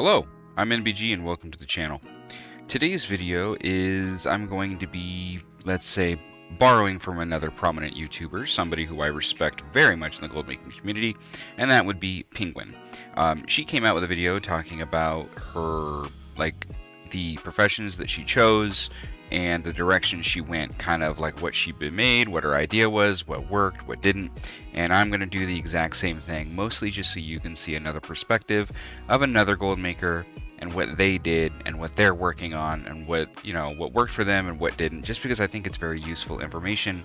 Hello, I'm NBG and welcome to the channel. Today's video is I'm going to be, let's say, borrowing from another prominent YouTuber, somebody who I respect very much in the gold making community, and that would be Penguin. She came out with a video talking about her, the professions that she chose and the direction she went, kind of like what she made, what her idea was, what worked, what didn't, and I'm going to do the exact same thing, mostly just so you can see another perspective of another gold maker and what they did and what they're working on and what worked for them and what didn't, just because I think it's very useful information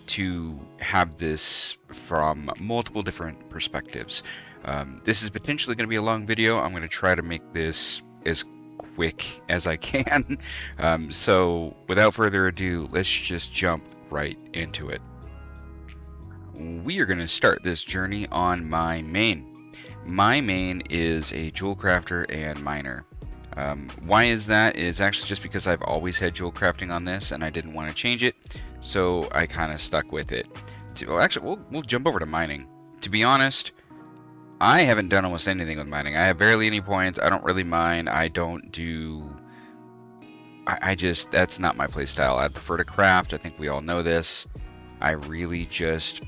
to have this from multiple different perspectives. This is potentially going to be a long video. I'm going to try to make this as quick as I can. So without further ado, let's just jump right into it. We are going to start this journey on my main. My main is a jewel crafter and miner. Why is that? Is actually just because I've always had jewel crafting on this and I didn't want to change it, so I kind of stuck with it. We'll jump over to mining. To be honest, I haven't done almost anything with mining. I have barely any points. I don't really mine. I don't do... that's not my play style. I'd prefer to craft. I think we all know this. I really just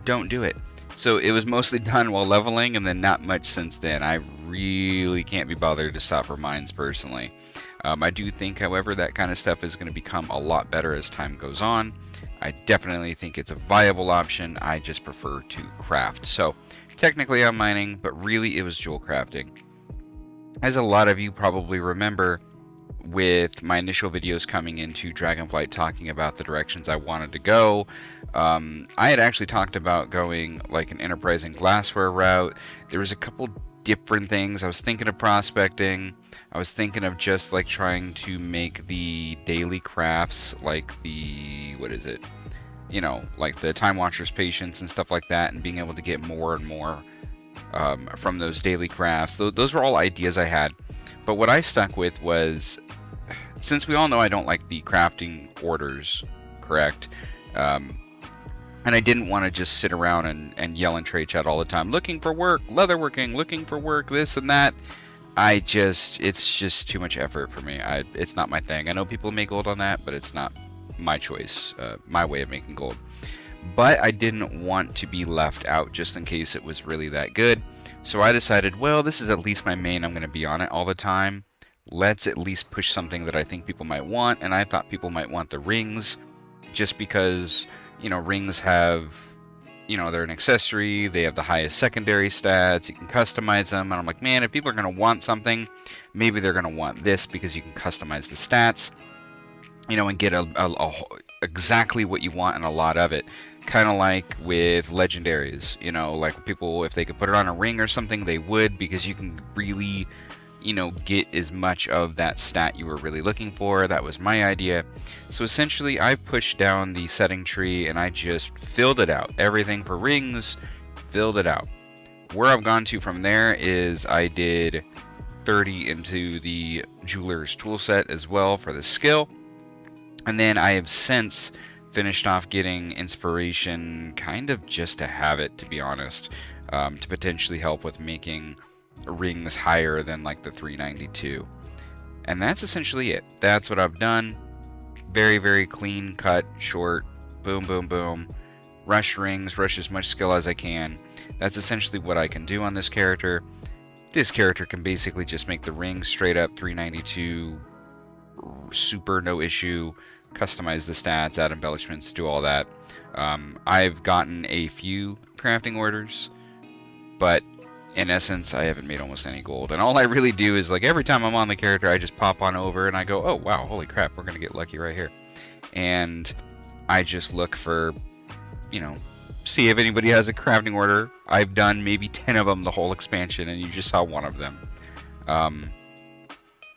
don't do it. So it was mostly done while leveling, and then not much since then. I really can't be bothered to stop for mines personally. I do think, however, that kind of stuff is going to become a lot better as time goes on. I definitely think it's a viable option. I just prefer to craft. So technically I'm mining, but really it was jewel crafting. As a lot of you probably remember, with my initial videos coming into Dragonflight talking about the directions I wanted to go, I had actually talked about going like an enterprising glassware route. There was a couple different things. I was thinking of prospecting. I was thinking of just like trying to make the daily crafts like the, like the Time Watcher's Patience and stuff like that, and being able to get more and more from those daily crafts. Those were all ideas I had. But what I stuck with was, since we all know I don't like the crafting orders, correct? And I didn't want to just sit around and yell in trade chat all the time, looking for work, leatherworking, looking for work, this and that. It's just too much effort for me. It's not my thing. I know people make gold on that, but it's not my choice, my way of making gold. But I didn't want to be left out just in case it was really that good. So I decided, well, this is at least my main. I'm going to be on it all the time. Let's at least push something that I think people might want. And I thought people might want the rings, just because, rings have, they're an accessory. They have the highest secondary stats. You can customize them. And I'm like, man, if people are going to want something, maybe they're going to want this, because you can customize the stats, and get exactly what you want and a lot of it. Kind of like with legendaries, like people, if they could put it on a ring or something, they would, because you can really, get as much of that stat you were really looking for. That was my idea. So essentially, I've pushed down the setting tree and I just filled it out. Everything for rings, filled it out. Where I've gone to from there is I did 30 into the jeweler's tool set as well for the skill. And then I have since finished off getting inspiration, kind of just to have it, to be honest, to potentially help with making rings higher than like the 392. And that's essentially it. That's what I've done. Very, very clean cut, short, boom, boom, boom. Rush rings, rush as much skill as I can. That's essentially what I can do on this character. This character can basically just make the rings straight up 392, super no issue. Customize the stats, add embellishments, do all that. I've gotten a few crafting orders, but in essence, I haven't made almost any gold. And all I really do is, like, every time I'm on the character, I just pop on over and I go, oh, wow, holy crap, we're going to get lucky right here. And I just look for, see if anybody has a crafting order. I've done maybe 10 of them the whole expansion, and you just saw one of them.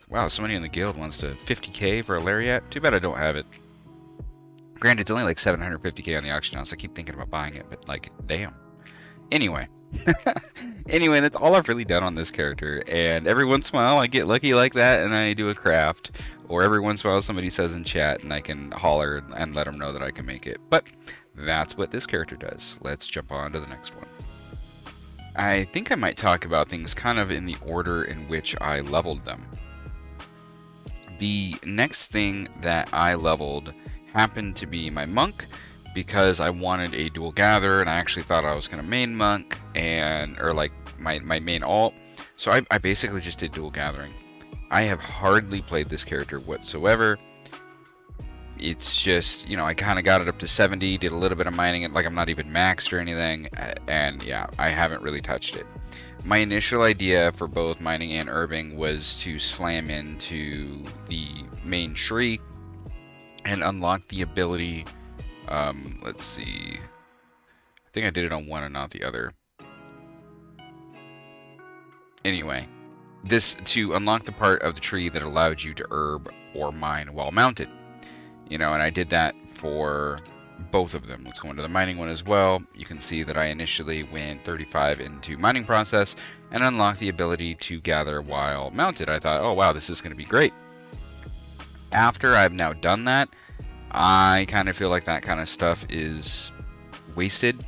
Wow, somebody in the guild wants to 50k for a lariat. Too bad I don't have it. Granted, it's only like 750k on the auction house. I keep thinking about buying it, but like, damn. Anyway. Anyway, that's all I've really done on this character. And every once in a while, I get lucky like that, and I do a craft. Or every once in a while, somebody says in chat, and I can holler and let them know that I can make it. But that's what this character does. Let's jump on to the next one. I think I might talk about things kind of in the order in which I leveled them. The next thing that I leveled happened to be my monk, because I wanted a dual gather, and I actually thought I was going to main monk, or like my main alt. So I basically just did dual gathering. I have hardly played this character whatsoever. It's just, I kind of got it up to 70, did a little bit of mining, like I'm not even maxed or anything, and yeah, I haven't really touched it. My initial idea for both mining and herbing was to slam into the main tree and unlock the ability, let's see, I think I did it on one and not the other. Anyway, this to unlock the part of the tree that allowed you to herb or mine while mounted. And I did that for both of them. Let's go into the mining one as well. You can see that I initially went 35 into mining process and unlocked the ability to gather while mounted. I thought, oh wow, this is going to be great. After I've now done that, I kind of feel like that kind of stuff is wasted.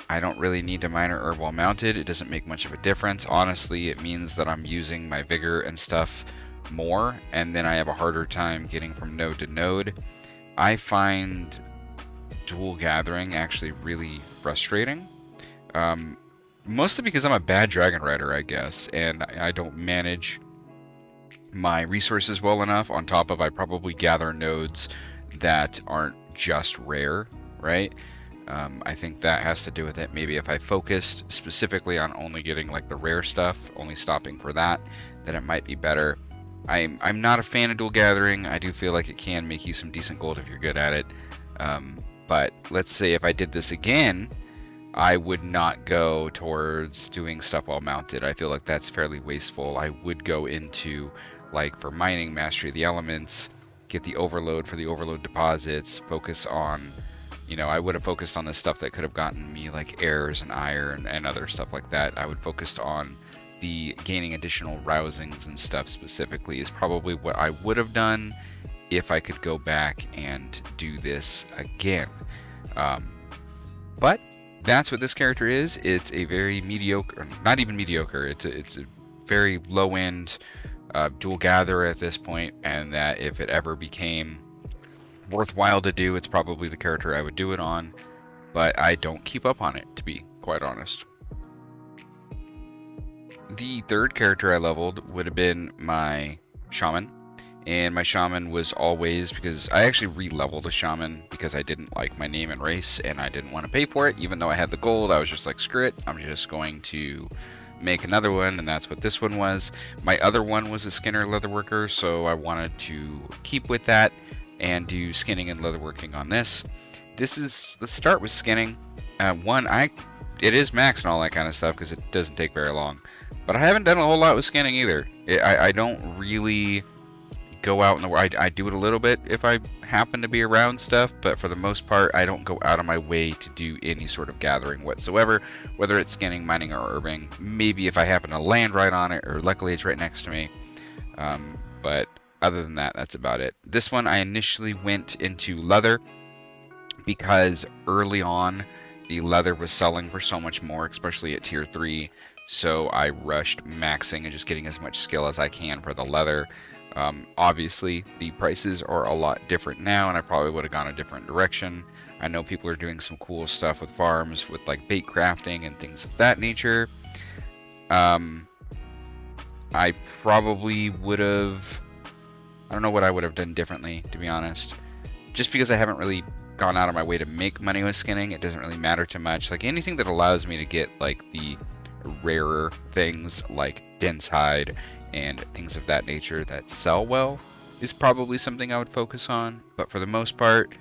I don't really need to mine or herb while mounted. It doesn't make much of a difference. Honestly, it means that I'm using my vigor and stuff more, and then I have a harder time getting from node to node. I find dual gathering actually really frustrating, mostly because I'm a bad dragon rider, I guess, and I don't manage my resources well enough. On top of, I probably gather nodes that aren't just rare, right? I think that has to do with it. Maybe if I focused specifically on only getting like the rare stuff, only stopping for that, then it might be better. I'm not a fan of dual gathering. I do feel like it can make you some decent gold if you're good at it. But let's say if I did this again, I would not go towards doing stuff while mounted. I feel like that's fairly wasteful. I would go into, like for mining, mastery of the elements, get the overload for the overload deposits, focus on, I would have focused on the stuff that could have gotten me like airs and iron and other stuff like that. I would focus on the gaining additional rousings and stuff specifically is probably what I would have done if I could go back and do this again. But that's what this character is. It's a very mediocre, not even mediocre, it's a very low-end dual gatherer at this point, and that if it ever became worthwhile to do, it's probably the character I would do it on, but I don't keep up on it, to be quite honest. The third character I leveled would have been my shaman, and my shaman was always, because I actually re-leveled a shaman because I didn't like my name and race and I didn't want to pay for it. Even though I had the gold, I was just like, screw it, I'm just going to make another one, and that's what this one was. My other one was a skinner leatherworker, so I wanted to keep with that and do skinning and leatherworking on this. Let's start with skinning. It is max and all that kind of stuff because it doesn't take very long, but I haven't done a whole lot with skinning either. I don't really go out in the world. I do it a little bit if I happen to be around stuff, but for the most part, I don't go out of my way to do any sort of gathering whatsoever, whether it's skinning, mining, or herbing. Maybe if I happen to land right on it, or luckily it's right next to me. But other than that, that's about it. This one, I initially went into leather because early on, the leather was selling for so much more, especially at tier 3. So I rushed maxing and just getting as much skill as I can for the leather. Obviously, the prices are a lot different now, and I probably would have gone a different direction. I know people are doing some cool stuff with farms, with like bait crafting and things of that nature. I probably would have... I don't know what I would have done differently, to be honest. Just because I haven't really gone out of my way to make money with skinning, it doesn't really matter too much. Like anything that allows me to get like the rarer things like dense hide and things of that nature that sell well is probably something I would focus on. But for the most part,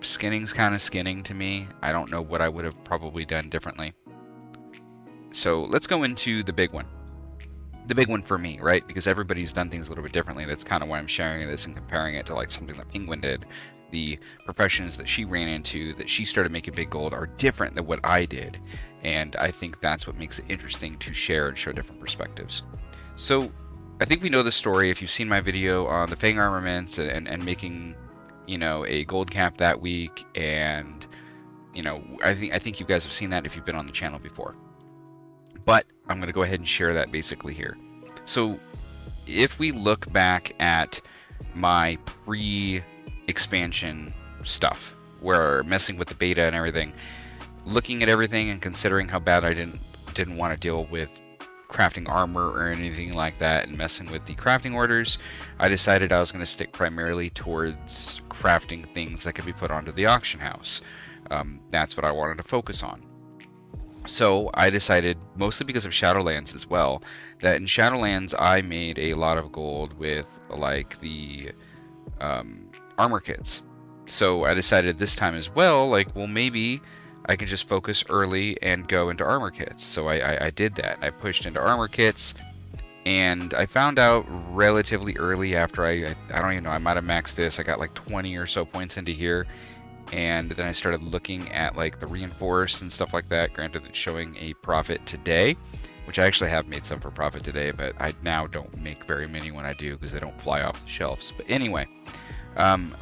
skinning's kind of skinning to me. I don't know what I would have probably done differently. So let's go into the big one. The big one for me, right? Because everybody's done things a little bit differently. That's kind of why I'm sharing this and comparing it to like something that Penguin did. The professions that she ran into, that she started making big gold, are different than what I did. And I think that's what makes it interesting to share and show different perspectives. So I think we know the story. If you've seen my video on the Fang armaments and making, a gold cap that week, and I think you guys have seen that if you've been on the channel before. but I'm going to go ahead and share that basically here. So if we look back at my pre-expansion stuff, where messing with the beta and everything, looking at everything and considering how bad I didn't want to deal with crafting armor or anything like that and messing with the crafting orders, I decided I was going to stick primarily towards crafting things that could be put onto the auction house. That's what I wanted to focus on. So I decided, mostly because of Shadowlands as well, that in Shadowlands I made a lot of gold with like the armor kits. So I decided this time as well, like, well, maybe I can just focus early and go into armor kits. So I did that. I pushed into armor kits, and I found out relatively early after I don't even know, I might have maxed this. I got like 20 or so points into here, and then I started looking at like the reinforced and stuff like that. Granted, it's showing a profit today, which I actually have made some for profit today, but I now don't make very many when I do because they don't fly off the shelves. But anyway,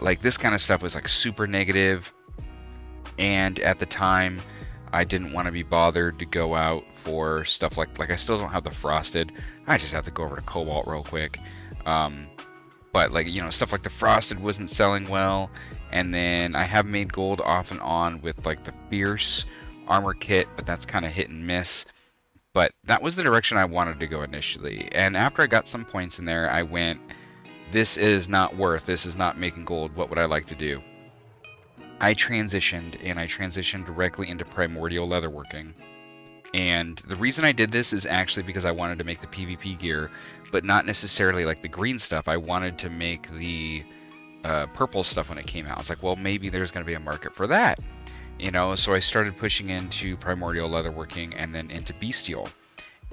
like this kind of stuff was like super negative, and at the time I didn't want to be bothered to go out for stuff like I still don't have the frosted. I just have to go over to Cobalt real quick. But like, you know, stuff like the frosted wasn't selling well, and then I have made gold off and on with like the fierce armor kit, but that's kind of hit and miss. But that was the direction I wanted to go initially, and after I got some points in there, I went, this is not making gold. What would I like to do? I transitioned directly into primordial leatherworking. And the reason I did this is actually because I wanted to make the PvP gear, but not necessarily like the green stuff. I wanted to make the purple stuff when it came out. I was like, well, maybe there's going to be a market for that, you know. So I started pushing into primordial leatherworking and then into bestial.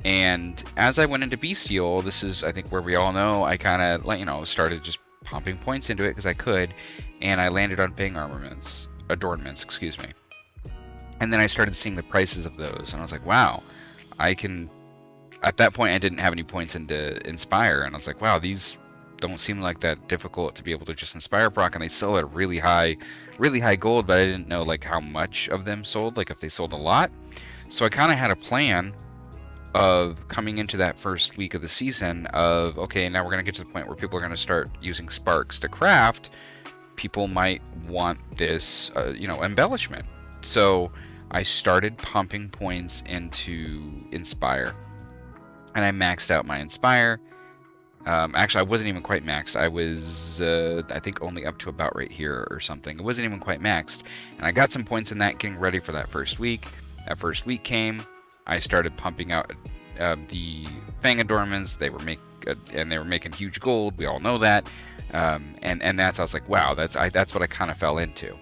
And as I went into bestial, this is, I think, where we all know, I kind of, you know, started just pumping points into it because I could, and I landed on paying adornments, excuse me. And then I started seeing the prices of those, and I was like, wow, I can. At that point, I didn't have any points into Inspire, and I was like, wow, these don't seem like that difficult to be able to just Inspire proc, and they sell at really high gold, but I didn't know like how much of them sold, like if they sold a lot. So I kind of had a plan of coming into that first week of the season of, okay, now we're going to get to the point where people are going to start using sparks to craft. People might want this, you know, embellishment. So I started pumping points into Inspire, and I maxed out my Inspire. Actually, I wasn't even quite maxed. I was, I think, only up to about right here or something. It wasn't even quite maxed, and I got some points in that, getting ready for that first week. That first week came. I started pumping out the Fang adornments. They were making huge gold. We all know that, and that's, I was like, wow, that's what I kind of fell into.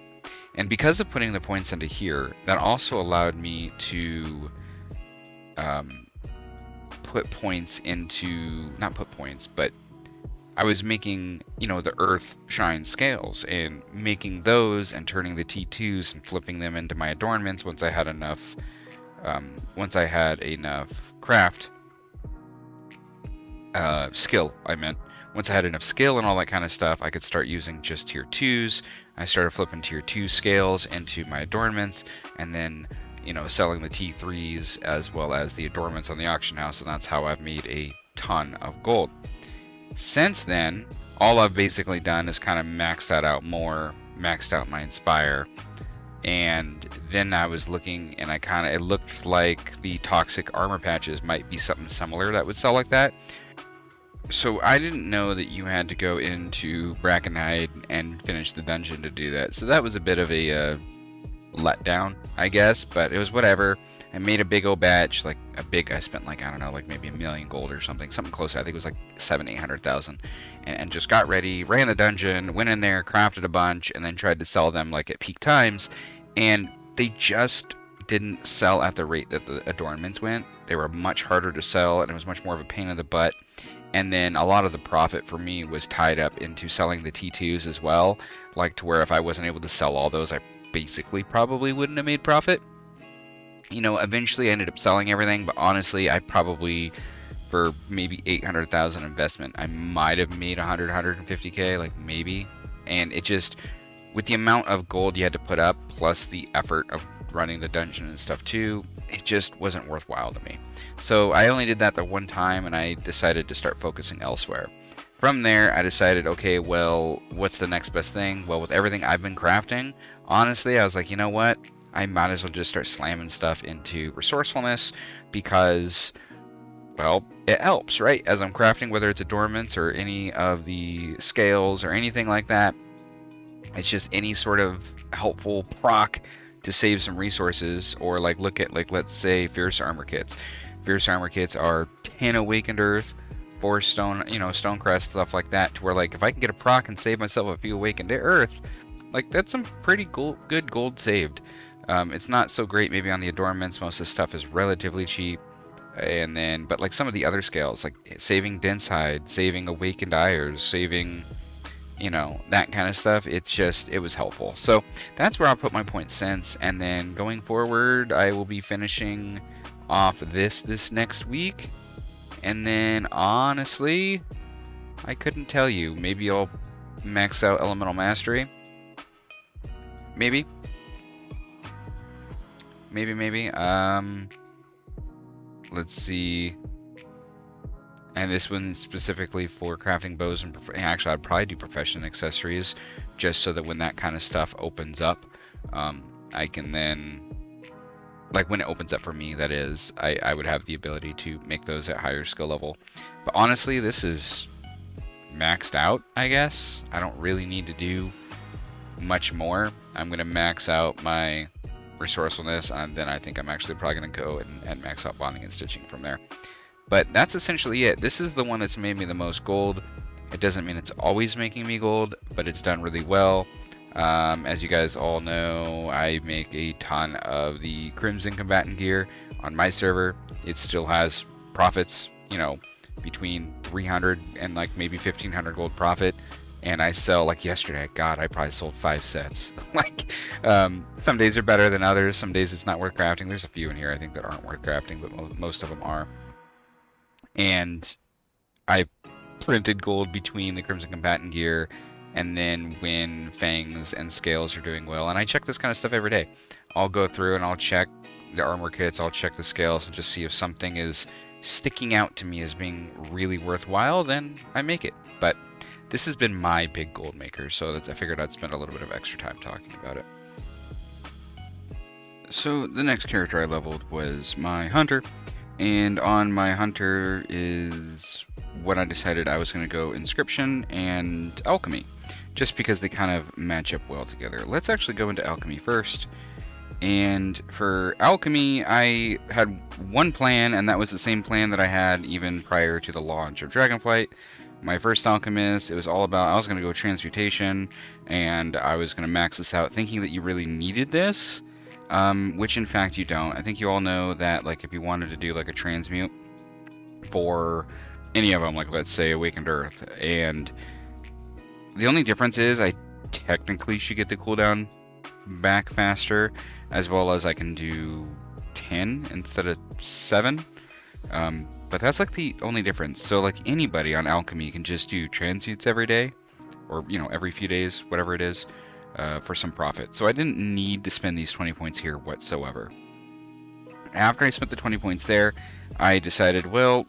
And because of putting the points into here, that also allowed me to but I was making, you know, the earth shine scales and making those and turning the T2s and flipping them into my adornments once I had enough craft skill. Once I had enough skill and all that kind of stuff, I could start using just tier 2s. I started flipping tier 2 scales into my adornments, and then, you know, selling the T3s as well as the adornments on the auction house, and that's how I've made a ton of gold. Since then, all I've basically done is kind of maxed out my Inspire, and then I was looking, and it looked like the toxic armor patches might be something similar that would sell like that. So I didn't know that you had to go into Brackenhide and finish the dungeon to do that. So that was a bit of a letdown, I guess, but it was whatever. I made a big old batch, I spent like, I don't know, like maybe 1 million gold or something close. I think it was like 700,000-800,000, and just got ready, ran the dungeon, went in there, crafted a bunch, and then tried to sell them like at peak times, and they just didn't sell at the rate that the adornments went. They were much harder to sell, and it was much more of a pain in the butt. And then a lot of the profit for me was tied up into selling the T2s as well, like to where if I wasn't able to sell all those, I basically probably wouldn't have made profit. You know, eventually I ended up selling everything, but honestly, I probably, for maybe 800,000 investment, I might have made 150k, like maybe. And it just, with the amount of gold you had to put up, plus the effort of running the dungeon and stuff too, it just wasn't worthwhile to me. So I only did that the one time, and I decided to start focusing elsewhere. From there, I decided, okay, well, what's the next best thing? Well, with everything I've been crafting, honestly, I was like, you know what? I might as well just start slamming stuff into resourcefulness, because, well, it helps, right? As I'm crafting, whether it's adornments or any of the scales or anything like that, it's just any sort of helpful proc to save some resources. Or like, look at, like, let's say Fierce Armor Kits. Fierce Armor Kits are 10 Awakened Earth, 4 stone, Stonecrest, stuff like that, to where, like, if I can get a proc and save myself a few Awakened Earth, like, that's some pretty good gold saved. It's not so great maybe on the adornments. Most of the stuff is relatively cheap. And then, but like some of the other scales, like saving Dense Hide, saving Awakened Ires, saving, that kind of stuff, it was helpful. So that's where I'll put my point since. And then going forward, I will be finishing off this next week. And then, honestly, I couldn't tell you. Maybe I'll max out Elemental Mastery. Maybe. Let's see. And this one's specifically for crafting bows and actually, I'd probably do profession accessories, just so that when that kind of stuff opens up, I can then, like, when it opens up for me, that is, I would have the ability to make those at higher skill level. But honestly, this is maxed out, I guess. I don't really need to do much more. I'm going to max out my resourcefulness, and then I think I'm actually probably going to go and max out bonding and stitching from there. But that's essentially it. This is the one that's made me the most gold. It doesn't mean it's always making me gold, but it's done really well. As you guys all know, I make a ton of the Crimson Combatant gear on my server. It still has profits, between 300 and like maybe 1500 gold profit. And I sell, like yesterday, God, I probably sold 5 sets. Like, some days are better than others. Some days it's not worth crafting. There's a few in here I think that aren't worth crafting, but most of them are. And I printed gold between the Crimson Combatant gear and then when Fangs and Scales are doing well. And I check this kind of stuff every day. I'll go through and I'll check the armor kits, I'll check the scales, and just see if something is sticking out to me as being really worthwhile, then I make it. But this has been my big gold maker, so I figured I'd spend a little bit of extra time talking about it. So the next character I leveled was my Hunter, and on my Hunter is what I decided I was going to go Inscription and Alchemy, just because they kind of match up well together. Let's actually go into Alchemy first. And for Alchemy, I had one plan, and that was the same plan that I had even prior to the launch of Dragonflight. My first Alchemist, it was all about, I was going to go Transmutation, and I was going to max this out thinking that you really needed this, which in fact you don't. I think you all know that, like, if you wanted to do like a Transmute for any of them, like let's say Awakened Earth, and the only difference is I technically should get the cooldown back faster, as well as I can do 10 instead of 7. But that's like the only difference. So like anybody on Alchemy can just do transmutes every day, or every few days, whatever it is, for some profit. So I didn't need to spend these 20 points here whatsoever. After I spent the 20 points there, I decided, well,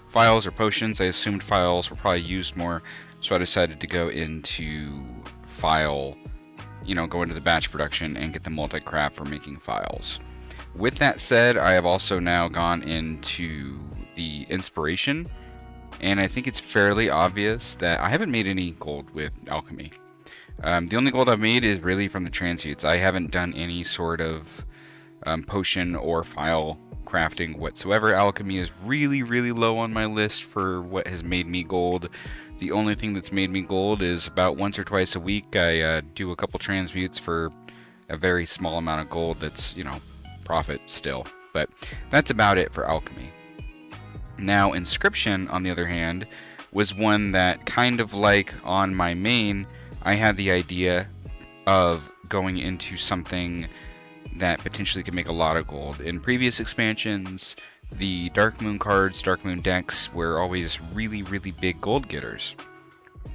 files or potions. I assumed files were probably used more, so I decided to go into file, go into the batch production and get the multi-craft for making files. With that said, I have also now gone into the inspiration, and I think it's fairly obvious that I haven't made any gold with Alchemy. The only gold I've made is really from the transmutes. I haven't done any sort of potion or file crafting whatsoever. Alchemy is really, really low on my list for what has made me gold. The only thing that's made me gold is about once or twice a week I do a couple transmutes for a very small amount of gold that's, profit still. But that's about it for Alchemy. Now, Inscription, on the other hand, was one that kind of like on my main, I had the idea of going into something that potentially could make a lot of gold. In previous expansions, the Dark Moon cards, Dark Moon decks were always really, really big gold getters.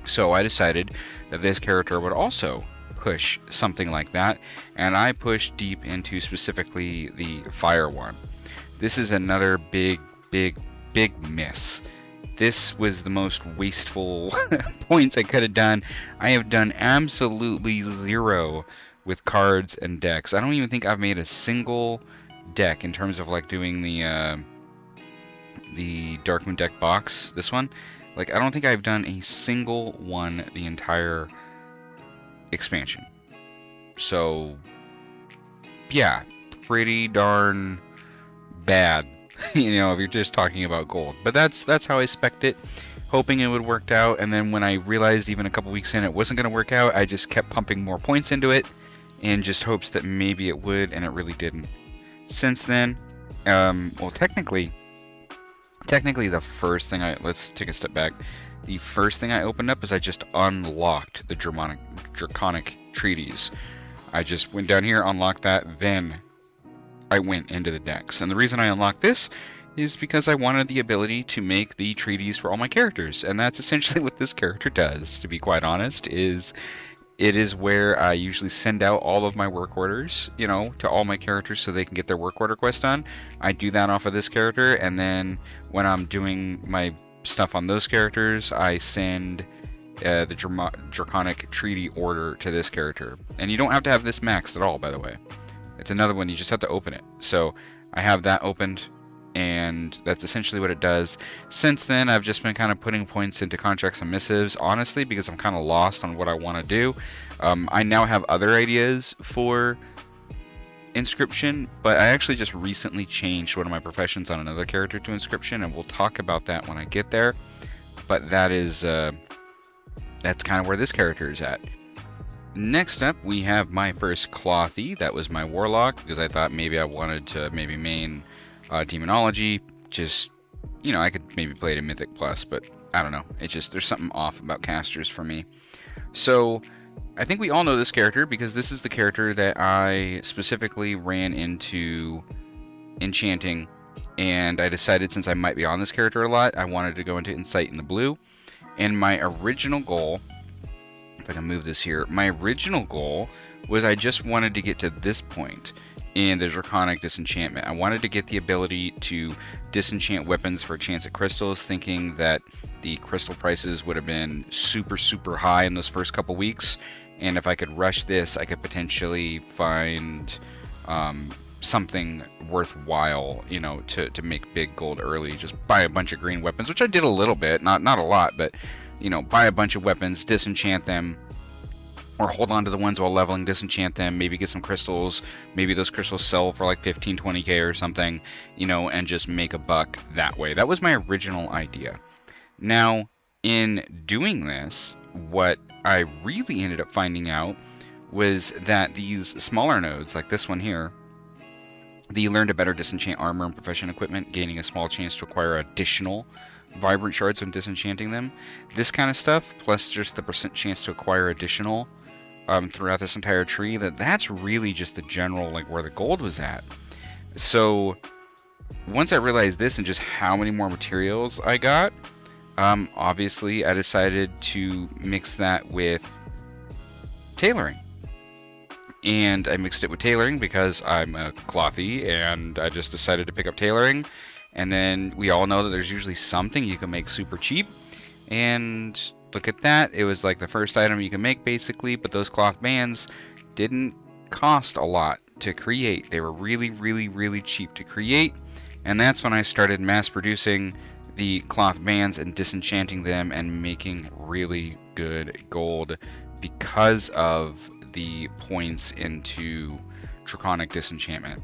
So I decided that this character would also push something like that, and I push deep into specifically the fire one. This is another big miss. This was the most wasteful points I could have done. I have done absolutely zero with cards and decks. I don't even think I've made a single deck in terms of like doing the Darkmoon deck box, this one. Like, I don't think I've done a single one the entire expansion. So, yeah, pretty darn bad, you know, if you're just talking about gold. But that's how I spec'd it, hoping it would work out. And then when I realized even a couple weeks in it wasn't going to work out, I just kept pumping more points into it in just hopes that maybe it would, and it really didn't. Since then, well, technically the first thing let's take a step back. The first thing I opened up is I just unlocked the Draconic Treaties. I just went down here, unlocked that, then I went into the decks. And the reason I unlocked this is because I wanted the ability to make the treaties for all my characters. And that's essentially what this character does, to be quite honest, it is where I usually send out all of my work orders, you know, to all my characters so they can get their work order quest done. I do that off of this character, and then when I'm doing my stuff on those characters, I send the Draconic Treaty order to this character. And you don't have to have this maxed at all, by the way. It's another one, you just have to open it. So I have that opened, and that's essentially what it does. Since then, I've just been kind of putting points into contracts and missives, honestly, because I'm kind of lost on what I want to do. I now have other ideas for Inscription, but I actually just recently changed one of my professions on another character to Inscription, and we'll talk about that when I get there. But that is, that's kind of where this character is at. Next up, we have my first Clothy. That was my Warlock, because I thought maybe I wanted to maybe main Demonology. Just, you know, I could maybe play it in Mythic Plus, but I don't know. It's just, there's something off about casters for me. So, I think we all know this character, because this is the character that I specifically ran into Enchanting, and I decided since I might be on this character a lot, I wanted to go into Insight in the blue. And my original goal, if I can move this here, my original goal was I just wanted to get to this point in the Draconic Disenchantment. I wanted to get the ability to disenchant weapons for a chance at crystals, thinking that the crystal prices would have been super high in those first couple weeks, and if I could rush this, I could potentially find something worthwhile, you know, to make big gold early. Just buy a bunch of green weapons, which I did a little bit, not a lot, but, you know, buy a bunch of weapons, disenchant them, or hold on to the ones while leveling, disenchant them, maybe get some crystals, maybe those crystals sell for like 15, 20k or something, you know, and just make a buck that way. That was my original idea. Now, in doing this, what I really ended up finding out was that these smaller nodes, like this one here, they learn to better disenchant armor and profession equipment, gaining a small chance to acquire additional vibrant shards when disenchanting them. This kind of stuff, plus just the % chance to acquire additional throughout this entire tree, that's really just the general, like, where the gold was at. So once I realized this and just how many more materials I got, obviously I decided to mix that with Tailoring. And I mixed it with Tailoring because I'm a Clothy, and I just decided to pick up Tailoring. And then we all know that there's usually something you can make super cheap, and look at that, it was like the first item you can make basically, but those cloth bands didn't cost a lot to create. They were really cheap to create, and that's when I started mass producing the cloth bands and disenchanting them and making really good gold because of the points into Draconic Disenchantment.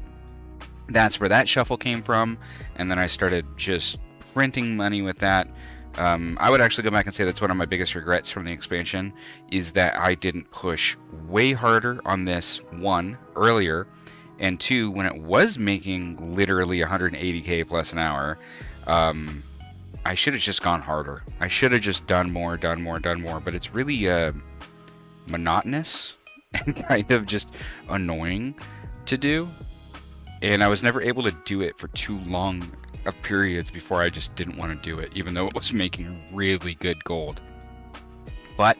That's where that shuffle came from, and then I started just printing money with that. I would actually go back and say that's one of my biggest regrets from the expansion, is that I didn't push way harder on this, one, earlier, and two, when it was making literally 180k plus an hour, I should have just gone harder. I should have just done more, but it's really monotonous and kind of just annoying to do, and I was never able to do it for too long of periods before I just didn't want to do it, even though it was making really good gold. But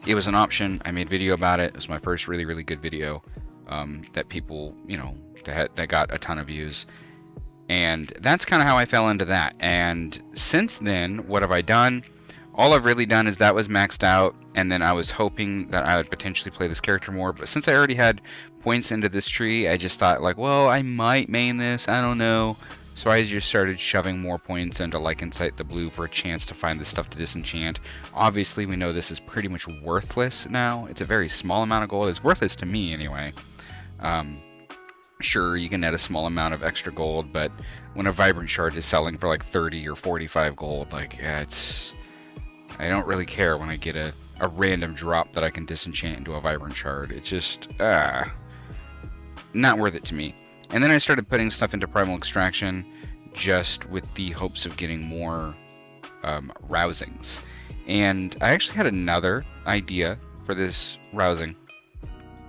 it was an option. I made a video about it. It was my first really, really good video that people, that got a ton of views. And that's kind of how I fell into that. And since then, what have I done? All I've really done is that was maxed out, and then I was hoping that I would potentially play this character more. But since I already had points into this tree, I just thought, like, well, I might main this. I don't know. So I just started shoving more points into like Insight the Blue for a chance to find the stuff to disenchant. Obviously, we know this is pretty much worthless now. It's a very small amount of gold. It's worthless to me anyway. Sure, you can net a small amount of extra gold, but when a Vibrant Shard is selling for like 30 or 45 gold, like, yeah, I don't really care when I get a random drop that I can disenchant into a Vibrant Shard. It's just, not worth it to me. And then I started putting stuff into Primal Extraction just with the hopes of getting more rousings. And I actually had another idea for this rousing.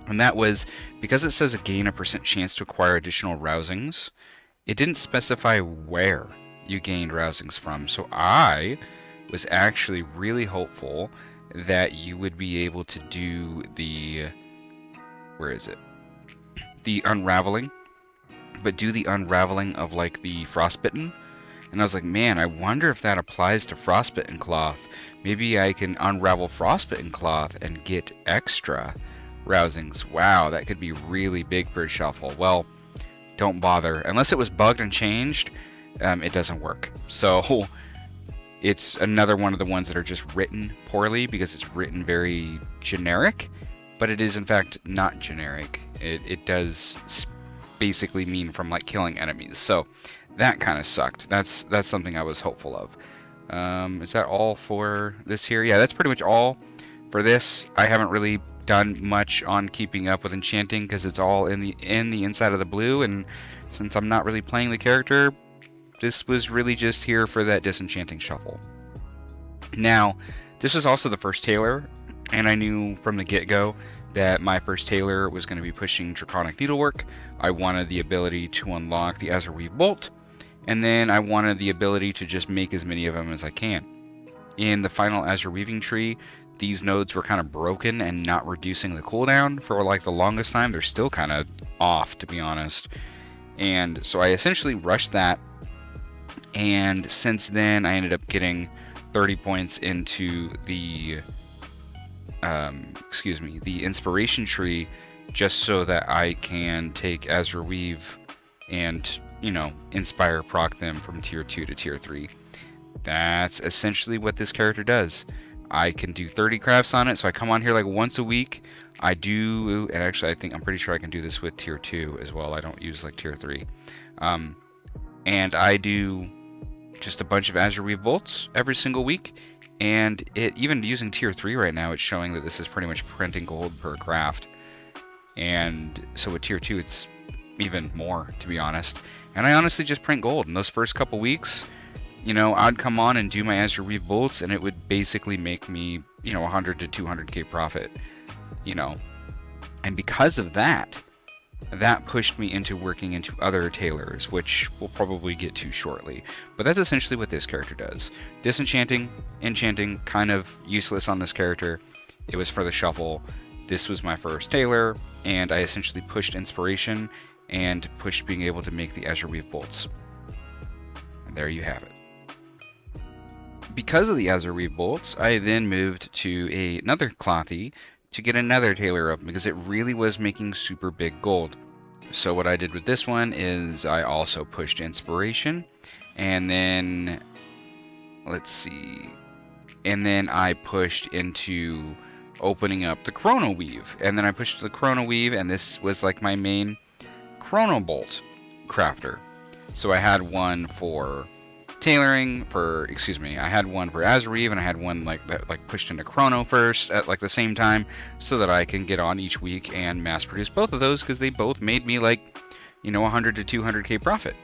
And that was, because it says gain a % chance to acquire additional rousings, it didn't specify where you gained rousings from. So I was actually really hopeful that you would be able to do the, where is it? The unraveling, but do the unraveling of like the frostbitten. And I was like, man, I wonder if that applies to frostbitten cloth. Maybe I can unravel frostbitten cloth and get extra rousings. Wow, that could be really big for a shuffle. Well, don't bother. Unless it was bugged and changed, it doesn't work. So it's another one of the ones that are just written poorly because it's written very generic, but it is in fact not generic. It does basically mean from like killing enemies. So that kind of sucked. That's something I was hopeful of. Is that all for this here? Yeah, that's pretty much all for this. I haven't really done much on keeping up with enchanting because it's all in the inside of the blue, and since I'm not really playing the character, this was really just here for that disenchanting shuffle. Now, this was also the first tailor, and I knew from the get-go that my first tailor was going to be pushing Draconic Needlework. I wanted the ability to unlock the Azurweave Bolt, and then I wanted the ability to just make as many of them as I can. In the final Azure Weaving tree, these nodes were kind of broken and not reducing the cooldown for like the longest time. They're still kind of off, to be honest. And so I essentially rushed that, and since then I ended up getting 30 points into the the inspiration tree, just so that I can take Azure Weave and, inspire proc them from tier 2 to tier 3. That's essentially what this character does. I can do 30 crafts on it, so I come on here like once a week. I do, and actually I'm pretty sure I can do this with tier 2 as well. I don't use like tier 3. And I do just a bunch of Azure Weave bolts every single week. And even using tier 3 right now, it's showing that this is pretty much printing gold per craft. And so with tier 2, it's even more, to be honest. And I honestly just print gold. In those first couple weeks, I'd come on and do my Azure Weave bolts, and it would basically make me, 100 to 200k profit, And because of that, that pushed me into working into other tailors, which we'll probably get to shortly. But that's essentially what this character does. Disenchanting, enchanting, kind of useless on this character. It was for the shuffle. This was my first tailor, and I essentially pushed inspiration and pushed being able to make the Azure Weave bolts. And there you have it. Because of the Azure Weave bolts, I then moved to another clothy to get another tailor up, because it really was making super big gold. So what I did with this one is I also pushed inspiration, and then I pushed into opening up the Chrono Weave, and then I pushed the Chrono Weave, and this was like my main Chrono Bolt crafter. So I had one for tailoring I had one for Azure Weave, and I had one that pushed into Chrono first at like the same time, so that I can get on each week and mass produce both of those, because they both made me 100 to 200k profit.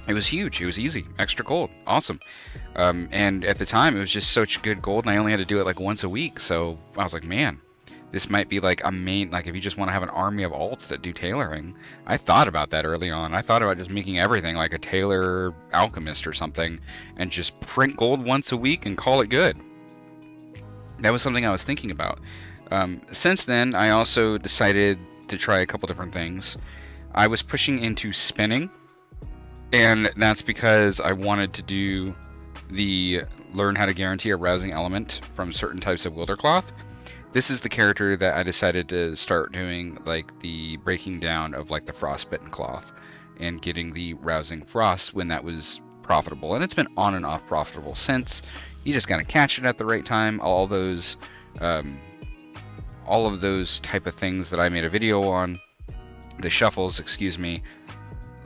It was huge. It was easy. Extra gold. Awesome. And at the time, it was just such good gold, and I only had to do it like once a week. So I was like, man, this might be like a main, if you just want to have an army of alts that do tailoring. I thought about that early on. I thought about just making everything like a tailor alchemist or something, and just print gold once a week and call it good. that was something I was thinking about. Since then, I also decided to try a couple different things. I was pushing into spinning, and that's because I wanted to do the learn how to guarantee a rousing element from certain types of wilder cloth. This is the character that I decided to start doing, like, the breaking down of, like, the frostbitten cloth and getting the rousing frost when that was profitable. And it's been on and off profitable since. You just gotta catch it at the right time. All of those type of things that I made a video on, the shuffles, excuse me,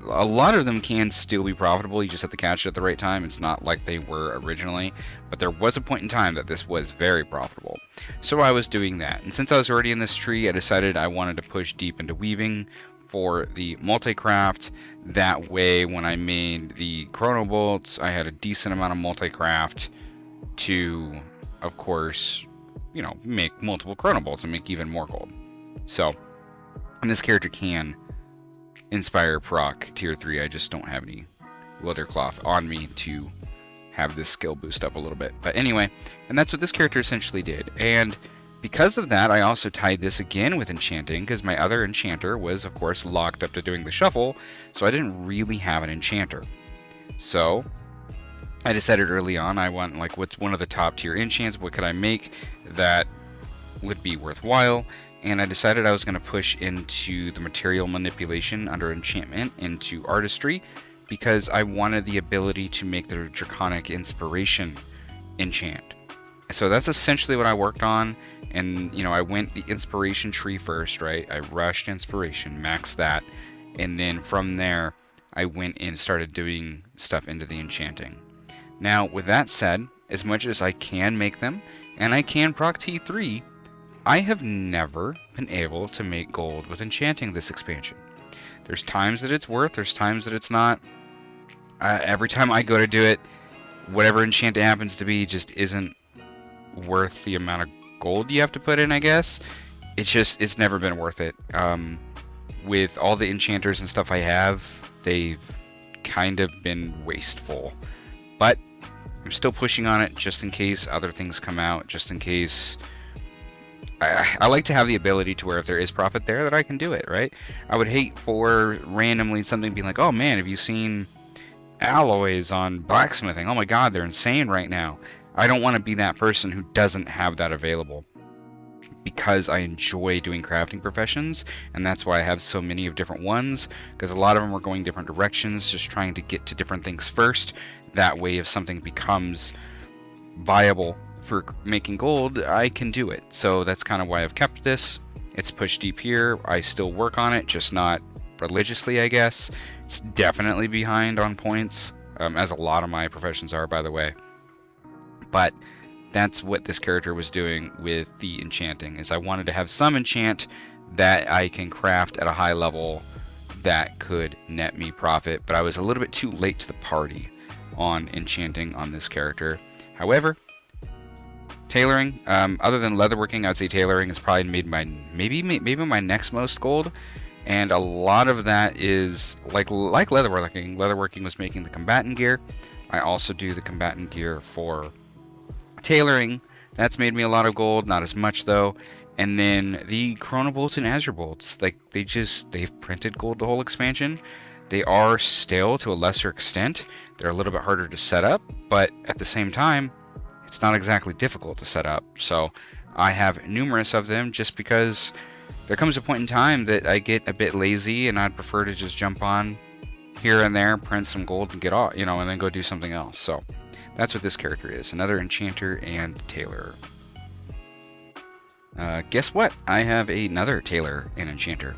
a lot of them can still be profitable. You just have to catch it at the right time. It's not like they were originally, but there was a point in time that this was very profitable. So I was doing that. And since I was already in this tree, I decided I wanted to push deep into weaving for the multi-craft. That way, when I made the chrono bolts, I had a decent amount of multi-craft to, of course, you know, make multiple chrono bolts and make even more gold. So, and this character can inspire proc tier 3. I just don't have any wilder cloth on me to have this skill boost up a little bit. But anyway, and that's what this character essentially did. And because of that, I also tied this again with enchanting, because my other enchanter was, of course, locked up to doing the shuffle, so I didn't really have an enchanter. So I decided early on, I want, like, what's one of the top tier enchants? What could I make that would be worthwhile? And I decided I was going to push into the material manipulation under enchantment into artistry, because I wanted the ability to make the draconic inspiration enchant. So that's essentially what I worked on. And, you know, I went the inspiration tree first, right? I rushed inspiration, maxed that. And then from there, I went and started doing stuff into the enchanting. Now, with that said, as much as I can make them, and I can proc T3, I have never been able to make gold with enchanting this expansion. There's times that it's worth, there's times that it's not. Every time I go to do it, whatever enchant it happens to be just isn't worth the amount of gold you have to put in, I guess. It's never been worth it. With all the enchanters and stuff I have, they've kind of been wasteful. But I'm still pushing on it just in case other things come out, just in case. I like to have the ability to where if there is profit there that I can do it, right? I would hate for randomly something being like, oh man, have you seen alloys on blacksmithing? Oh my god, they're insane right now. I don't want to be that person who doesn't have that available, because I enjoy doing crafting professions, and that's why I have so many of different ones, because a lot of them are going different directions, just trying to get to different things first. That way, if something becomes viable for making gold, I can do it. So that's kind of why I've kept this. It's pushed deep here. I still work on it, just not religiously, I guess. It's definitely behind on points, as a lot of my professions are, by the way. But that's what this character was doing with the enchanting, is I wanted to have some enchant that I can craft at a high level that could net me profit, but I was a little bit too late to the party on enchanting on this character. However, tailoring, other than leatherworking, I'd say tailoring is probably made my maybe my next most gold, and a lot of that is like leatherworking. Leatherworking was making the combatant gear. I also do the combatant gear for tailoring. That's made me a lot of gold, not as much though. And then the chrono bolts and azure bolts, like they've printed gold the whole expansion. They are stale to a lesser extent. They're a little bit harder to set up, but at the same time, it's not exactly difficult to set up. So I have numerous of them, just because there comes a point in time that I get a bit lazy and I'd prefer to just jump on here and there, print some gold and get off, you know, and then go do something else. So that's what this character is, another enchanter and tailorer. Guess what? I have another tailor and enchanter.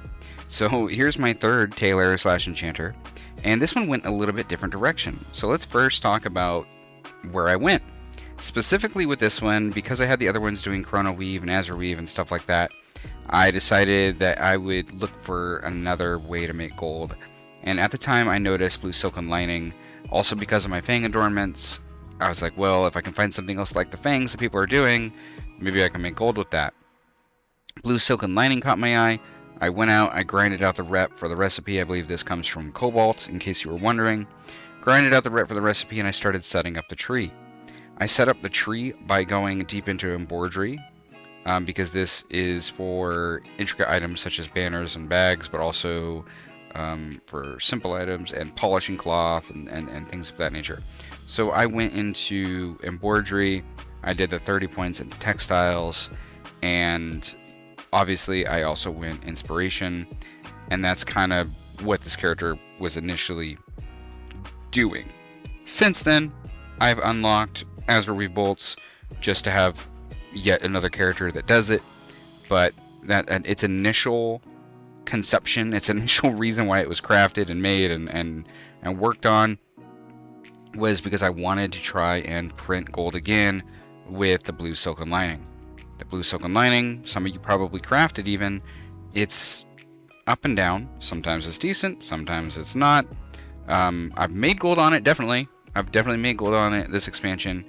So here's my third tailor slash enchanter, and this one went a little bit different direction. So let's first talk about where I went. Specifically with this one, because I had the other ones doing chrono weave and azure weave and stuff like that, I decided that I would look for another way to make gold. And at the time I noticed blue silken lining, also because of my fang adornments. I was like, well, if I can find something else like the fangs that people are doing, maybe I can make gold with that. Blue silken lining caught my eye. I went out, I grinded out the rep for the recipe. I believe this comes from Cobalt, in case you were wondering. Grinded out the rep for the recipe, and I started setting up the tree. I set up the tree by going deep into embroidery, because this is for intricate items such as banners and bags, but also for simple items and polishing cloth and things of that nature. So I went into embroidery, I did the 30 points in textiles, and obviously I also went inspiration, and that's kind of what this character was initially doing. Since then, I've unlocked Azure Weave Bolts just to have yet another character that does it, but that its initial conception, its initial reason why it was crafted and made and worked on was because I wanted to try and print gold again with the blue silken lining. The blue silken lining, some of you probably crafted even, it's up and down. Sometimes it's decent, sometimes it's not. I've made gold on it, definitely. I've definitely made gold on it this expansion,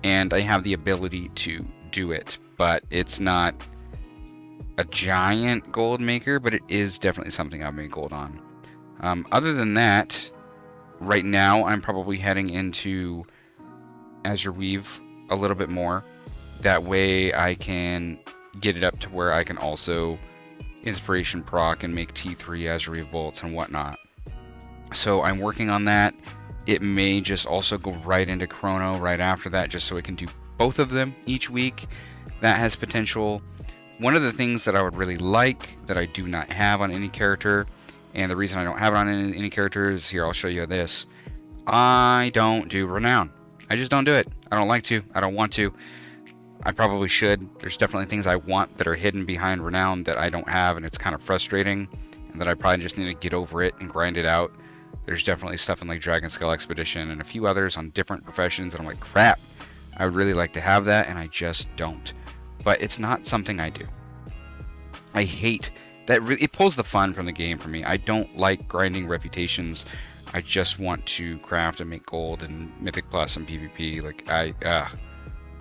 and I have the ability to do it, but it's not a giant gold maker, but it is definitely something I've made gold on. Other than that, right now I'm probably heading into Azure Weave a little bit more. That way I can get it up to where I can also inspiration proc and make T3 Azure Weave bolts and whatnot. So I'm working on that. It may just also go right into Chrono right after that, just so I can do both of them each week. That has potential. One of the things that I would really like that I do not have on any character, and the reason I don't have it on any character is, here, I'll show you this. I don't do Renown. I just don't do it. I don't like to. I don't want to. I probably should. There's definitely things I want that are hidden behind Renown that I don't have, and it's kind of frustrating, and that I probably just need to get over it and grind it out. There's definitely stuff in like Dragon Scale Expedition and a few others on different professions, and I'm like, crap, I would really like to have that, and I just don't. But it's not something I do. I hate that. It pulls the fun from the game for me. I don't like grinding reputations. I just want to craft and make gold and Mythic Plus and PvP. Like,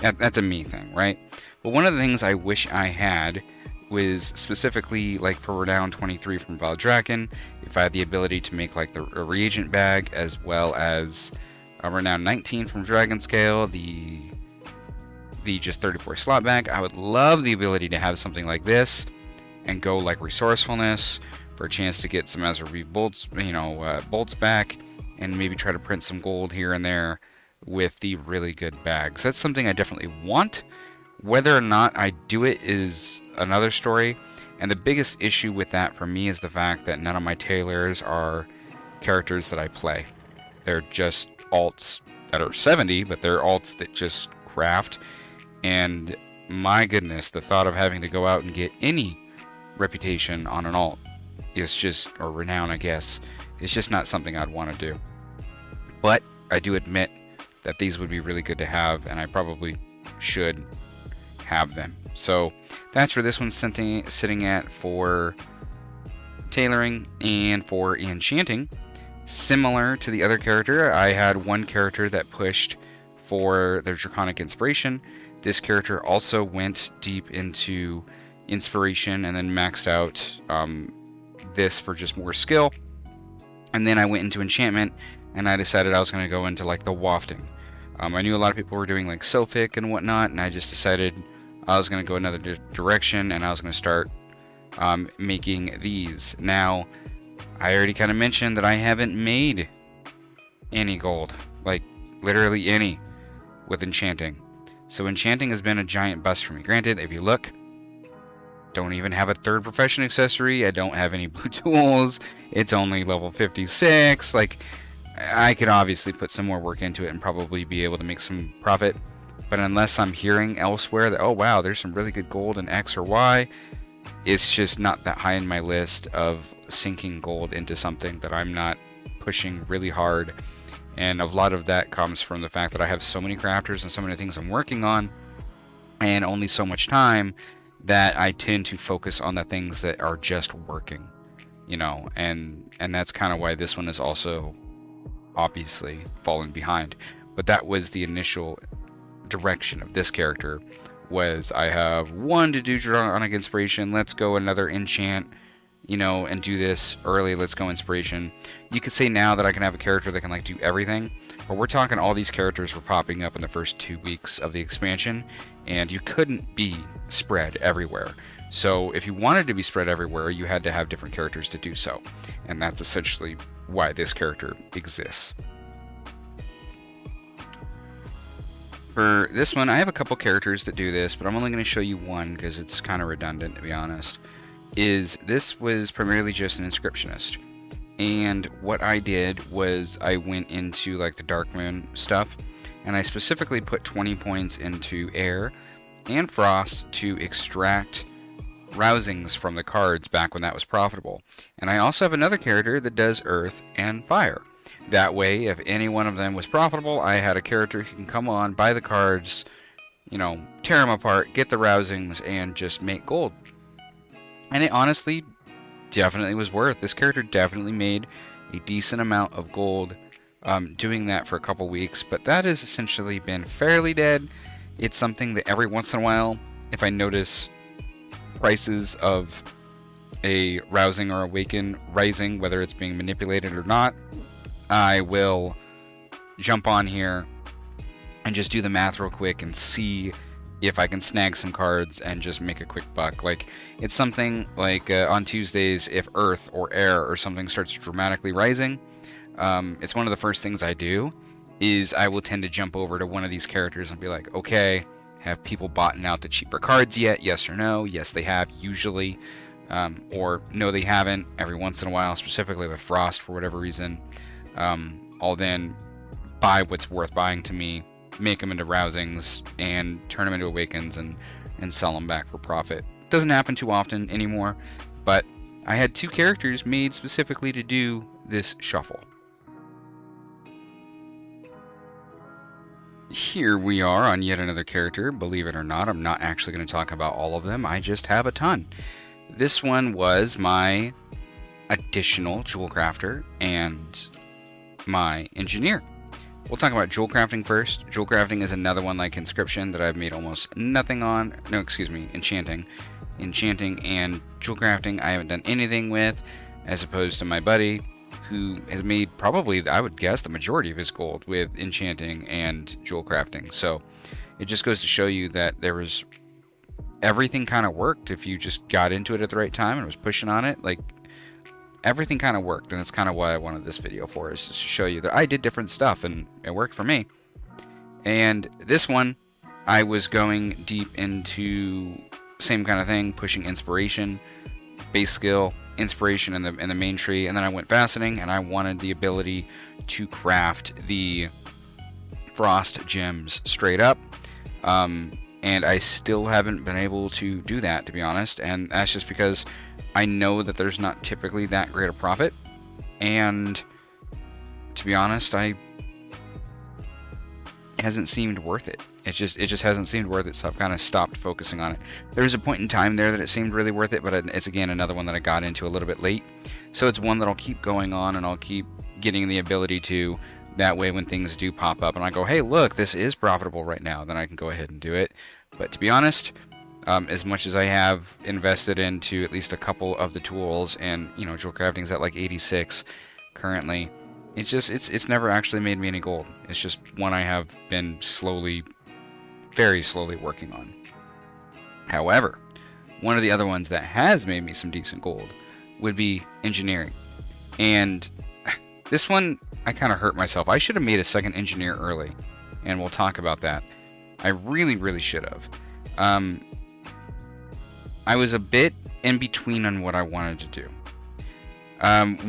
that's a me thing, right? But one of the things I wish I had was specifically like for Renown 23 from Valdraken, if I had the ability to make like a reagent bag, as well as a Renown 19 from Dragon Scale, the just 34 slot bag. I would love the ability to have something like this and go like resourcefulness for a chance to get some Azure Weave bolts, bolts back, and maybe try to print some gold here and there with the really good bags. That's something I definitely want. Whether or not I do it is another story, and the biggest issue with that for me is the fact that none of my tailors are characters that I play. They're just alts that are 70, but they're alts that just craft, and my goodness, the thought of having to go out and get any reputation on an alt is just, or renown I guess, is just not something I'd want to do. But I do admit that these would be really good to have, and I probably should have them. So that's where this one's sitting at for tailoring. And for enchanting, similar to the other character, I had one character that pushed for their draconic inspiration. This character also went deep into inspiration and then maxed out this for just more skill. And then I went into enchantment, and I decided I was going to go into like the wafting. I knew a lot of people were doing like Sylphic and whatnot, and I just decided I was going to go another direction, and I was going to start making these. Now, I already kind of mentioned that I haven't made any gold, like literally any, with enchanting. So enchanting has been a giant bust for me. Granted, if you look, don't even have a third profession accessory. I don't have any blue tools. It's only level 56. Like, I could obviously put some more work into it and probably be able to make some profit. But unless I'm hearing elsewhere that, oh wow, there's some really good gold in X or Y, it's just not that high in my list of sinking gold into something that I'm not pushing really hard. And a lot of that comes from the fact that I have so many crafters and so many things I'm working on, and only so much time, that I tend to focus on the things that are just working, and that's kind of why this one is also obviously fallen behind. But that was the initial direction of this character, was I have one to do draconic inspiration, let's go another enchant, you know, and do this early. Let's go inspiration. You could say now that I can have a character that can like do everything, but we're talking all these characters were popping up in the first 2 weeks of the expansion, and you couldn't be spread everywhere. So if you wanted to be spread everywhere, you had to have different characters to do so, and that's essentially why this character exists. For this one, I have a couple characters that do this, but I'm only going to show you one because it's kind of redundant, to be honest. This was primarily just an inscriptionist, and what I did was I went into like the Dark Moon stuff, and I specifically put 20 points into air and frost to extract rousings from the cards back when that was profitable. And I also have another character that does earth and fire. That way, if any one of them was profitable, I had a character who can come on, buy the cards, you know, tear them apart, get the rousings, and just make gold. And it honestly definitely was worth. This character definitely made a decent amount of gold doing that for a couple weeks, but that has essentially been fairly dead. It's something that every once in a while, if I notice prices of a rousing or awaken rising, whether it's being manipulated or not, I will jump on here and just do the math real quick and see if I can snag some cards and just make a quick buck. Like, it's something like on Tuesdays, if earth or air or something starts dramatically rising, it's one of the first things I do is I will tend to jump over to one of these characters and be like, okay, have people bought out the cheaper cards yet? Yes or no? Yes, they have, usually. Or no, they haven't, every once in a while, specifically with Frost for whatever reason. I'll then buy what's worth buying to me, make them into rousings, and turn them into awakens and sell them back for profit. Doesn't happen too often anymore, but I had 2 characters made specifically to do this shuffle. Here we are on yet another character. Believe it or not, I'm not actually going to talk about all of them. I just have a ton. This one was my additional Jewelcrafter and my engineer. We'll talk about Jewelcrafting first. Jewelcrafting is another one like Inscription that I've made almost nothing on. No, excuse me, Enchanting. Enchanting and Jewelcrafting I haven't done anything with, as opposed to my buddy, who has made probably, I would guess, the majority of his gold with Enchanting and Jewelcrafting. So it just goes to show you that there was everything kind of worked if you just got into it at the right time and was pushing on it. Like, everything kind of worked, and that's kind of why I wanted this video for, is to show you that I did different stuff and it worked for me. And this one, I was going deep into same kind of thing, pushing inspiration, base skill, inspiration in the main tree, and then I went faceting, and I wanted the ability to craft the frost gems straight up. And I still haven't been able to do that, to be honest, and that's just because I know that there's not typically that great a profit, and to be honest, it hasn't seemed worth it. It just hasn't seemed worth it, so I've kind of stopped focusing on it. There was a point in time there that it seemed really worth it, but it's again another one that I got into a little bit late. So it's one that I'll keep going on, and I'll keep getting the ability to. That way, when things do pop up and I go, hey, look, this is profitable right now, then I can go ahead and do it. But to be honest, as much as I have invested into at least a couple of the tools, and you know, Jewelcrafting is at like 86 currently, it's never actually made me any gold. It's just one I have been slowly, very slowly working on. However, one of the other ones that has made me some decent gold would be engineering. And this one, I kind of hurt myself. I should have made a second engineer early, and we'll talk about that. I really, really should have. I was a bit in between on what I wanted to do.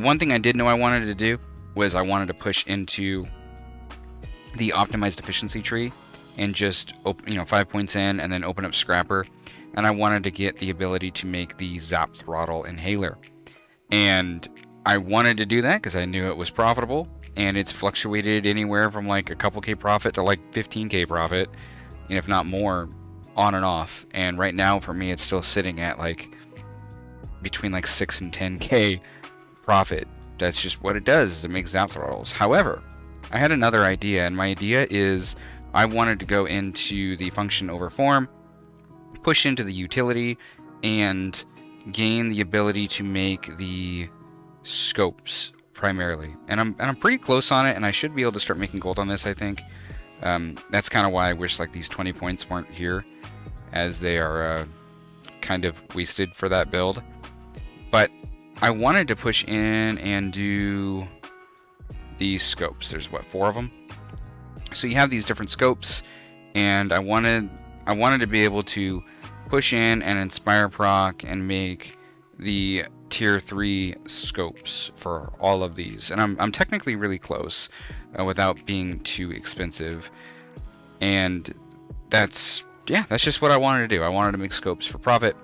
One thing I did know I wanted to do was I wanted to push into the optimized efficiency tree and just 5 points in and then open up Scrapper, and I wanted to get the ability to make the Zap Throttle Inhaler. And I wanted to do that because I knew it was profitable, and it's fluctuated anywhere from like a couple K profit to like 15K profit, if not more, on and off. And right now for me, it's still sitting at like between like 6 and 10K profit. That's just what it does, is it makes Zap Throttles. However, I had another idea, and my idea is I wanted to go into the function over form, push into the utility, and gain the ability to make the scopes primarily, and I'm pretty close on it, and I should be able to start making gold on this, I think. That's kind of why I wish like these 20 points weren't here, as they are kind of wasted for that build. But I wanted to push in and do these scopes. There's what, 4 of them? So you have these different scopes, and I wanted to be able to push in and inspire proc and make the tier 3 scopes for all of these, and I'm technically really close without being too expensive. And that's just what I wanted to do. I wanted to make scopes for profit.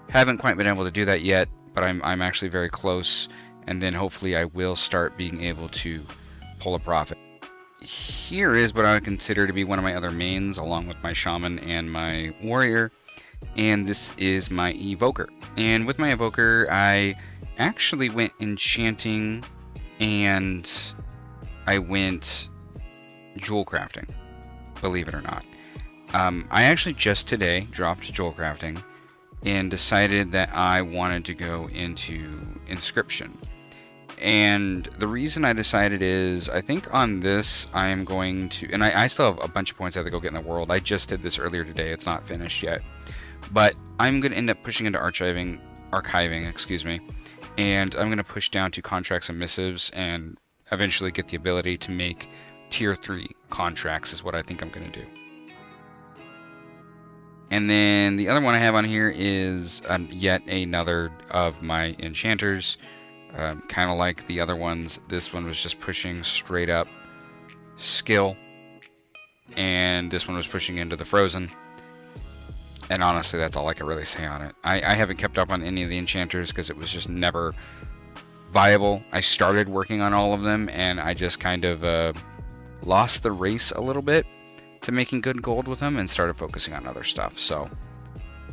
Haven't quite been able to do that yet, but I'm actually very close, and then hopefully I will start being able to pull a profit. Here is what I would consider to be one of my other mains, along with my shaman and my warrior, and this is my evoker. And with my evoker, I actually went enchanting, and I went jewelcrafting, believe it or not. I actually just today dropped jewelcrafting and decided that I wanted to go into Inscription. And the reason I decided is, I think on this I am going to, and I still have a bunch of points I have to go get in the world. I just did this earlier today. It's not finished yet. But I'm going to end up pushing into archiving, and I'm going to push down to contracts and missives, and eventually get the ability to make tier 3 contracts is what I think I'm going to do. And then the other one I have on here is yet another of my enchanters. Kind of like the other ones, this one was just pushing straight up skill, and this one was pushing into the frozen. And honestly, that's all I can really say on it. I haven't kept up on any of the enchanters because it was just never viable. I started working on all of them, and I just kind of lost the race a little bit to making good gold with them and started focusing on other stuff. So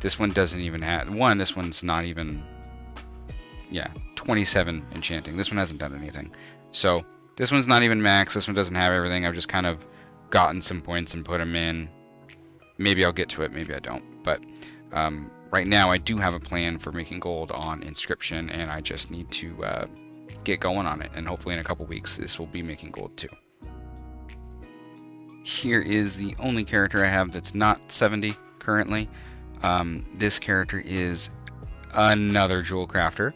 this one doesn't even have this one's not even 27 enchanting. This one hasn't done anything. So this one's not even max. This one doesn't have everything. I've just kind of gotten some points and put them in. Maybe I'll get to it, maybe I don't. But right now I do have a plan for making gold on Inscription, and I just need to get going on it. And hopefully in a couple weeks this will be making gold too. Here is the only character I have that's not 70 currently. This character is another jewel crafter,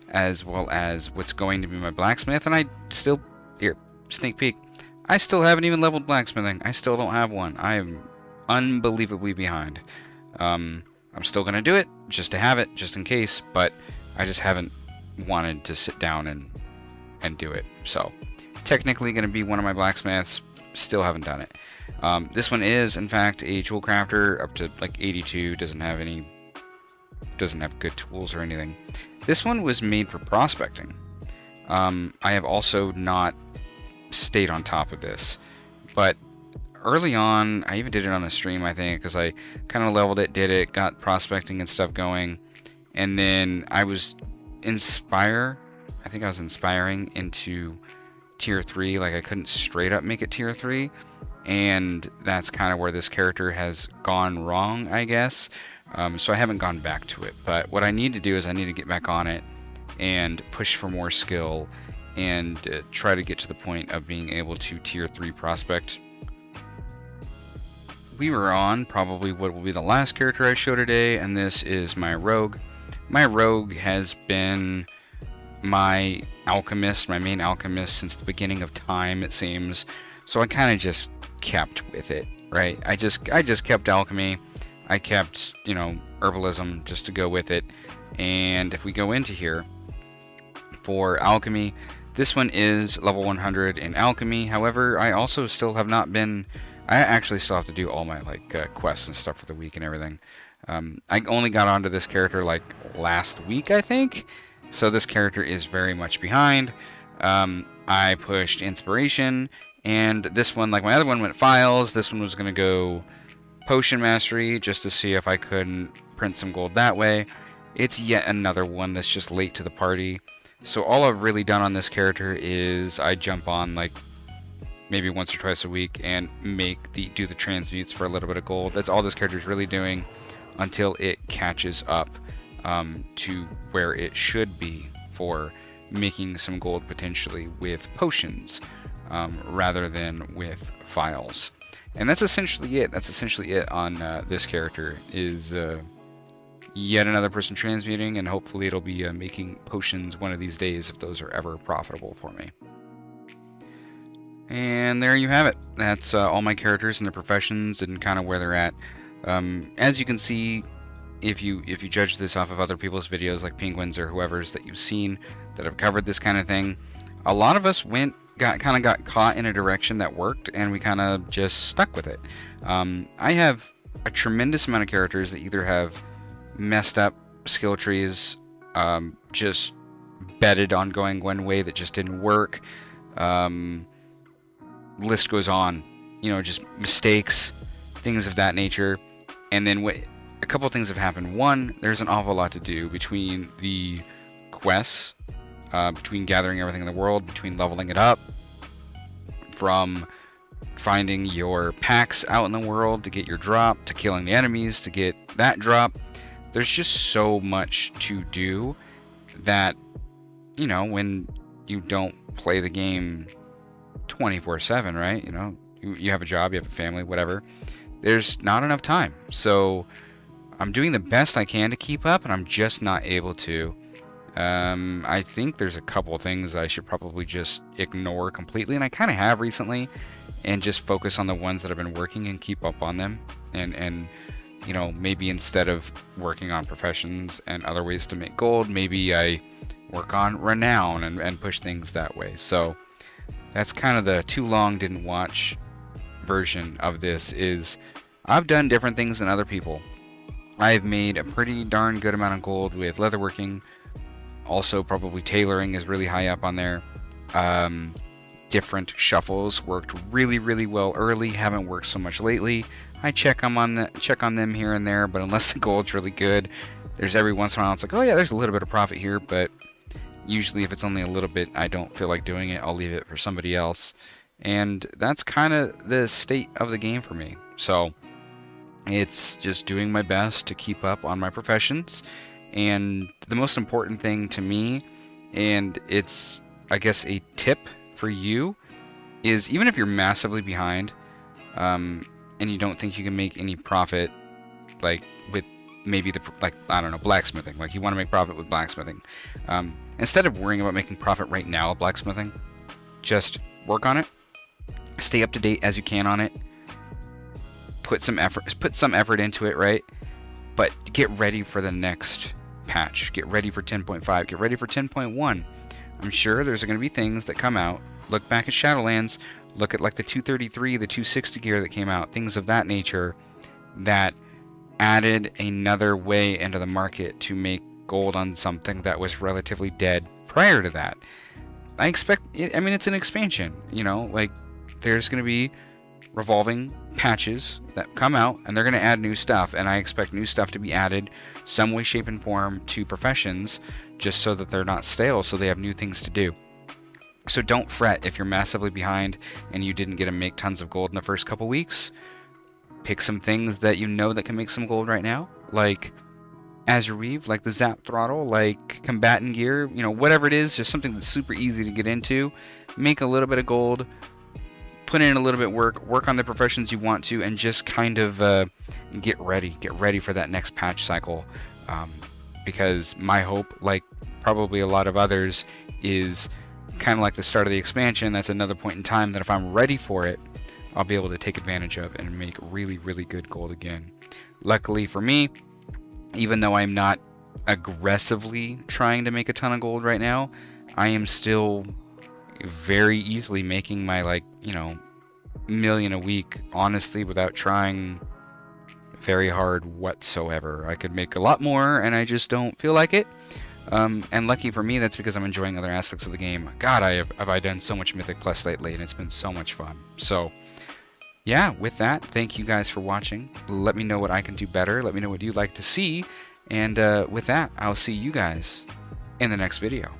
as well as what's going to be my blacksmith. And I still, here, sneak peek, I still haven't even leveled blacksmithing. I still don't have one. I am unbelievably behind. I'm still going to do it just to have it, just in case, but I just haven't wanted to sit down and do it. So technically going to be one of my blacksmiths, still haven't done it. This one is in fact a jewel crafter up to like 82, doesn't have good tools or anything. This one was made for prospecting. I have also not stayed on top of this, but early on, I even did it on a stream, I think, because I kind of leveled it, did it, got prospecting and stuff going, and then I was inspiring into tier 3, like I couldn't straight up make it tier 3, and that's kind of where this character has gone wrong, I guess. So I haven't gone back to it, but what I need to do is I need to get back on it and push for more skill and try to get to the point of being able to tier 3 prospect. We were on probably what will be the last character I show today, and this is my rogue. My rogue has been my alchemist, my main alchemist since the beginning of time, it seems. So I kind of just kept with it, right? I just kept alchemy. I kept, herbalism just to go with it. And if we go into here for alchemy, this one is level 100 in alchemy. However, I also still have not been. I actually still have to do all my quests and stuff for the week and everything. I only got onto this character like last week, I think. So this character is very much behind. I pushed inspiration, and this one, like my other one, went files. This one was going to go potion mastery just to see if I couldn't print some gold that way. It's yet another one that's just late to the party. So all I've really done on this character is I jump on like maybe once or twice a week and do the transmutes for a little bit of gold. That's all this character is really doing until it catches up to where it should be for making some gold potentially with potions rather than with files. And that's essentially it. That's essentially it on this character, is yet another person transmuting, and hopefully it'll be making potions one of these days if those are ever profitable for me. And there you have it. That's all my characters and their professions and kind of where they're at. As you can see, if you judge this off of other people's videos like Penguins or whoever's that you've seen that have covered this kind of thing, a lot of us got caught in a direction that worked, and we kind of just stuck with it. I have a tremendous amount of characters that either have messed up skill trees, just betted on going one way that just didn't work. List goes on, just mistakes, things of that nature. And then a couple of things have happened. One, there's an awful lot to do between the quests, between gathering everything in the world, between leveling it up, from finding your packs out in the world to get your drop, to killing the enemies to get that drop. There's just so much to do that, when you don't play the game 24/7, right? You have a job, you have a family, whatever. There's not enough time. So I'm doing the best I can to keep up, and I'm just not able to. I think there's a couple of things I should probably just ignore completely, and I kind of have recently, and just focus on the ones that have been working and keep up on them. And maybe instead of working on professions and other ways to make gold, maybe I work on renown and push things that way. So that's kind of the too long didn't watch version of this. Is I've done different things than other people. I've made a pretty darn good amount of gold with leatherworking. Also, probably tailoring is really high up on there. Different shuffles worked really, really well early. Haven't worked so much lately. I check on them here and there, but unless the gold's really good, there's every once in a while it's like, oh yeah, there's a little bit of profit here, but usually if it's only a little bit, I don't feel like doing it. I'll leave it for somebody else. And that's kind of the state of the game for me. So it's just doing my best to keep up on my professions. And the most important thing to me, and it's, I guess, a tip for you, is even if you're massively behind, and you don't think you can make any profit, like with maybe I don't know, blacksmithing, like you want to make profit with blacksmithing, instead of worrying about making profit right now with blacksmithing, just work on it, stay up to date as you can on it, put some effort into it, right? But get ready for the next patch. Get ready for 10.5. Get ready for 10.1. I'm sure there's going to be things that come out. Look back at Shadowlands. Look at like the 233, the 260 gear that came out. Things of that nature that added another way into the market to make gold on something that was relatively dead prior to that. I expect, it's an expansion, like there's going to be revolving patches that come out, and they're going to add new stuff, and I expect new stuff to be added some way, shape, and form to professions, just so that they're not stale, so they have new things to do. So don't fret if you're massively behind and you didn't get to make tons of gold in the first couple weeks. Pick some things that that can make some gold right now, like Azure Weave, like the Zap Throttle, like Combatant Gear, whatever it is, just something that's super easy to get into. Make a little bit of gold, put in a little bit work on the professions you want to, and just kind of get ready for that next patch cycle. Because my hope, like probably a lot of others, is kind of like the start of the expansion. That's another point in time that if I'm ready for it, I'll be able to take advantage of and make really, really good gold again. Luckily for me, even though I'm not aggressively trying to make a ton of gold right now, I am still very easily making my million a week, honestly, without trying very hard whatsoever. I could make a lot more, and I just don't feel like it. And lucky for me, that's because I'm enjoying other aspects of the game. God, have I done so much Mythic Plus lately, and it's been so much fun. So yeah, with that, thank you guys for watching. Let me know what I can do better. Let me know what you'd like to see. And with that, I'll see you guys in the next video.